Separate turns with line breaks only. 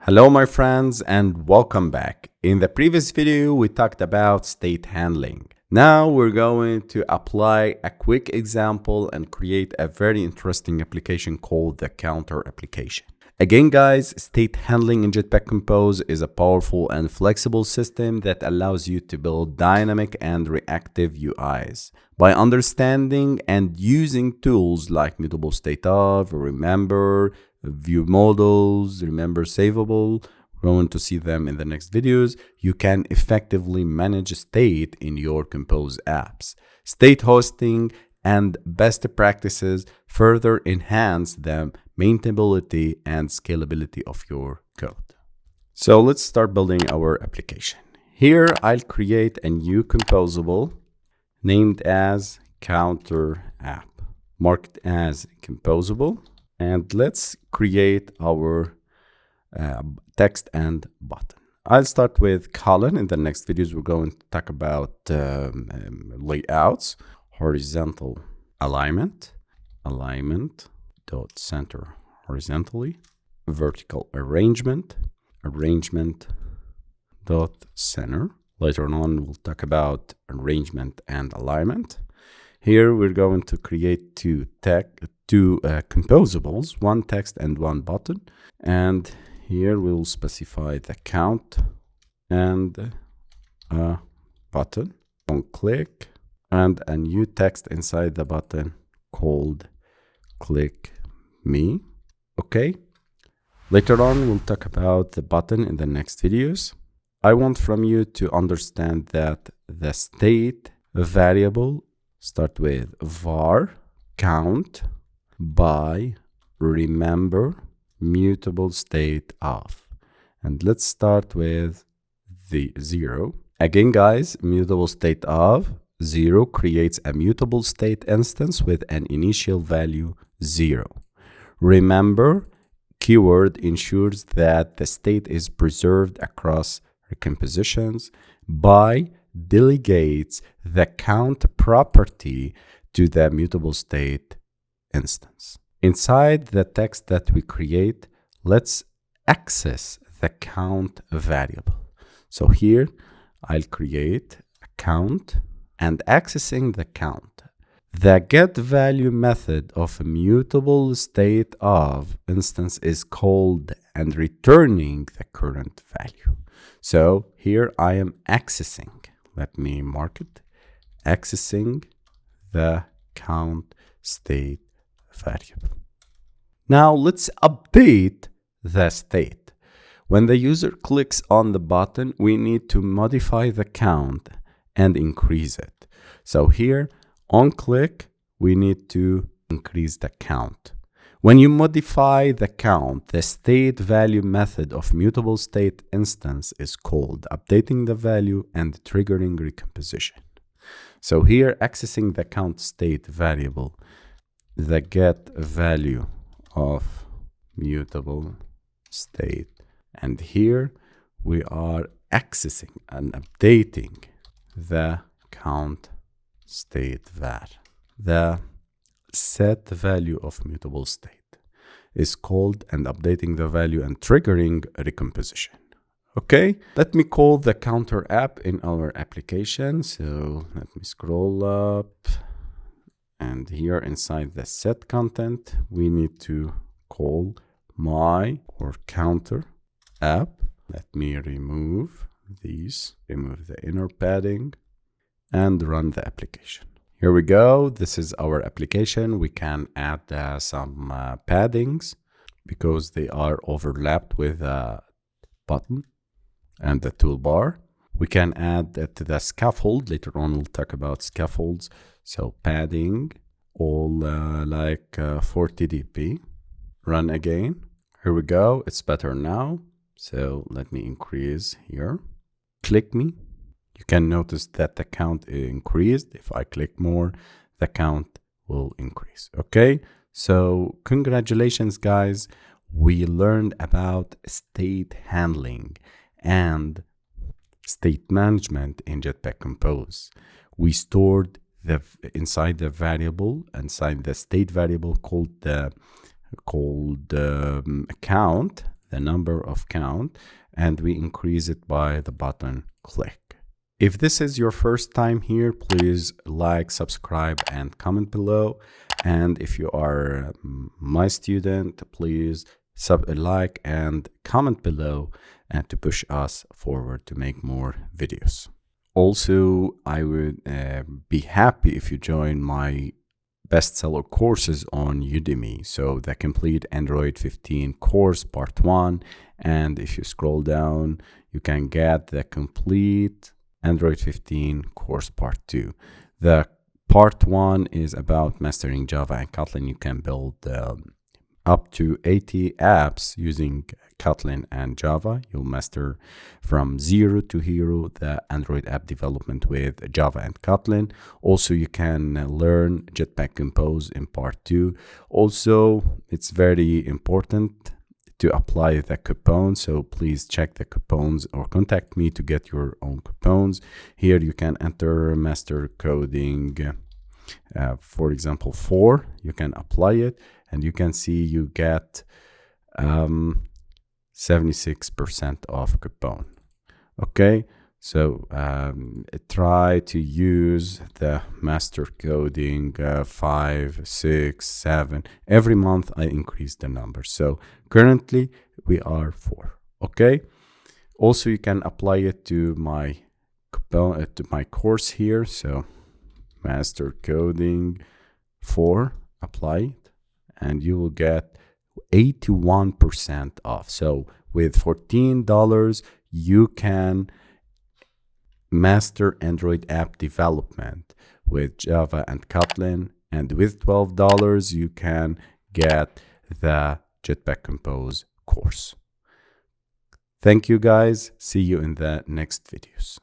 Hello my friends and welcome back. In the previous video we talked about state handling. Now we're going to apply a quick example and create a very interesting application called the counter application. Again guys, state handling in Jetpack Compose is a powerful and flexible system that allows you to build dynamic and reactive UIs. By understanding and using tools like mutableStateOf, remember, ViewModels, remember savable, we're going to see them in the next videos, you can effectively manage state in your Compose apps. State hosting and best practices further enhance the maintainability and scalability of your code. So let's start building our application. Here I'll create a new composable named as counter app, marked as composable, and let's create our text and button. I'll start with colon. In the next videos we're going to talk about layouts, horizontal alignment dot center horizontally, vertical arrangement dot center. Later on we'll talk about arrangement and alignment. Here we're going to create two composables, one text and one button, and here we'll specify the count and a button on click and a new text inside the button called click me. Okay, later on we'll talk about the button in the next videos. I want from you to understand that the state variable start with var count by remember mutableStateOf, and let's start with the 0. Again guys, mutableStateOf 0 creates a mutable state instance with an initial value 0. Remember keyword ensures that the state is preserved across recompositions by delegates the count property to the mutable state instance. Inside the text that we create, let's access the count variable. So here I'll create a count, and accessing the count, the getValue method of a mutableStateOf instance is called and returning the current value. So here I am accessing, let me mark it, accessing the count state variable. Now let's update the state. When the user clicks on the button, we need to modify the count and increase it. So here on click, we need to increase the count. When you modify the count, the state value method of mutable state instance is called, updating the value and triggering recomposition. So here accessing the count state variable, the get value of mutable state, and here we are accessing and updating the count state var. The set value of mutable state is called and updating the value and triggering recomposition. Okay, let me call the counter app in our application. So let me scroll up, and here inside the set content we need to call my or counter app. Let me remove these, remove the inner padding, and run the application. Here we go. This is our application. We can add some paddings because they are overlapped with a button and the toolbar. We can add to the scaffold. Later on we'll talk about scaffolds. So padding all like 40 dp. Run again. Here we go. It's better now. So let me increase here. Click me. You can notice that the count increased. If I click more, the count will increase. Okay, so congratulations guys. We learned about state handling and state management in Jetpack Compose. We stored inside the variable, inside the state variable called count, the number of count, and we increase it by the button click. If this is your first time here, please like, subscribe, and comment below. And if you are my student, please like and comment below and to push us forward to make more videos. Also, I would be happy if you join my bestseller courses on Udemy. So the complete Android 15 course part 1, and if you scroll down, you can get the complete Android 15 course part 2. The part 1 is about mastering Java and Kotlin. You can build up to 80 apps using Kotlin and Java. You'll master from zero to hero the Android app development with Java and Kotlin. Also, you can learn Jetpack Compose in part 2. Also, it's very important to apply the coupon, so please check the coupons or contact me to get your own coupons. Here you can enter master coding, for example 4. You can apply it and you can see you get 76% off coupon. Okay, so try to use the master coding 5, 6, 7. Every month I increase the number, so currently we are 4. Okay, also you can apply it to my coupon, to my course here. So master coding 4, apply it, and you will get 81% off. So with $14 you can master Android app development with Java and Kotlin, and with $12 you can get the Jetpack Compose course. Thank you guys. See you in the next videos.